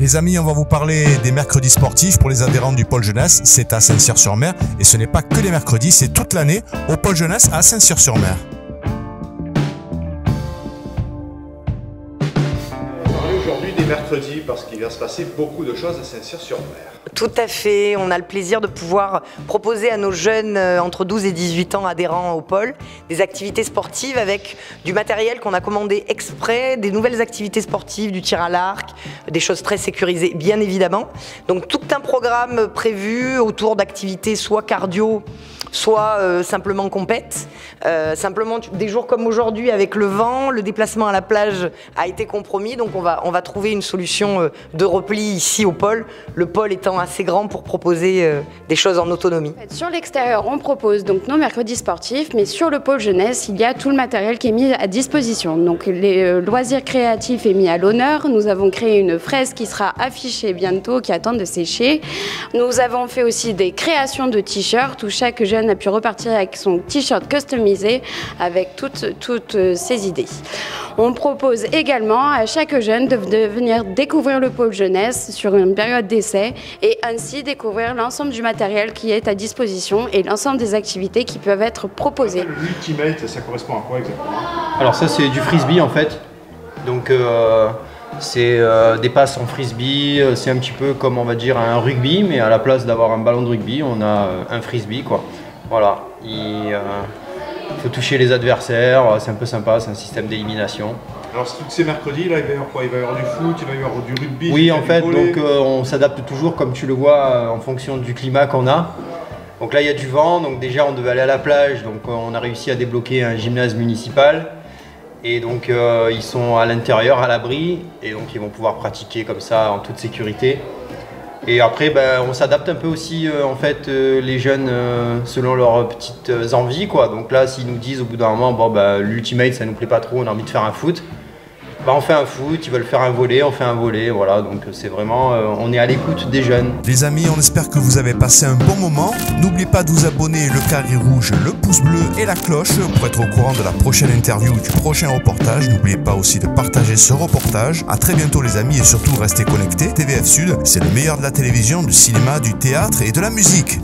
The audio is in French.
Les amis, on va vous parler des mercredis sportifs pour les adhérents du pôle jeunesse. C'est à Saint-Cyr-sur-Mer et ce n'est pas que les mercredis, c'est toute l'année au pôle jeunesse à Saint-Cyr-sur-Mer. Aujourd'hui des mercredis parce qu'il va se passer beaucoup de choses à Saint-Cyr-sur-Mer. Tout à fait, on a le plaisir de pouvoir proposer à nos jeunes entre 12 et 18 ans adhérents au pôle des activités sportives avec du matériel qu'on a commandé exprès, des nouvelles activités sportives, du tir à l'arc, des choses très sécurisées bien évidemment. Donc tout un programme prévu autour d'activités soit cardio, soit simplement compète. Simplement des jours comme aujourd'hui avec le vent, le déplacement à la plage a été compromis, donc on va trouver une solution de repli ici au pôle, le pôle étant assez grand pour proposer des choses en autonomie. Sur l'extérieur, on propose donc nos mercredis sportifs, mais sur le pôle jeunesse, il y a tout le matériel qui est mis à disposition. Donc les loisirs créatifs est mis à l'honneur. Nous avons créé une fraise qui sera affichée bientôt, qui attend de sécher. Nous avons fait aussi des créations de t-shirts où chaque jeune a pu repartir avec son t-shirt customisé avec toutes ses idées. On propose également à chaque jeune de venir découvrir le pôle jeunesse sur une période d'essai et ainsi découvrir l'ensemble du matériel qui est à disposition et l'ensemble des activités qui peuvent être proposées. L'Ultimate, ça correspond à quoi exactement? Alors ça c'est du frisbee en fait, donc c'est des passes en frisbee, c'est un petit peu comme on va dire un rugby, mais à la place d'avoir un ballon de rugby, on a un frisbee quoi. Voilà, il faut toucher les adversaires, c'est un peu sympa, c'est un système d'élimination. Alors tous ces mercredis, là, il va y avoir quoi? Il va y avoir du foot, il va y avoir du rugby? Oui, en fait, donc on s'adapte toujours, comme tu le vois, en fonction du climat qu'on a. Donc là, il y a du vent, donc déjà on devait aller à la plage, donc on a réussi à débloquer un gymnase municipal. Et donc ils sont à l'intérieur, à l'abri, et donc ils vont pouvoir pratiquer comme ça en toute sécurité. Et après, on s'adapte un peu aussi, en fait, les jeunes selon leurs petites envies, quoi. Donc là, s'ils nous disent au bout d'un moment, bon, l'Ultimate, ça nous plaît pas trop, on a envie de faire un foot, on fait un foot, ils veulent faire un volley, on fait un volley, voilà. Donc c'est vraiment, on est à l'écoute des jeunes. Les amis, on espère que vous avez passé un bon moment. N'oubliez pas de vous abonner, le carré rouge, le pouce bleu et la cloche pour être au courant de la prochaine interview ou du prochain reportage. N'oubliez pas aussi de partager ce reportage. À très bientôt les amis et surtout restez connectés. TVF Sud, c'est le meilleur de la télévision, du cinéma, du théâtre et de la musique.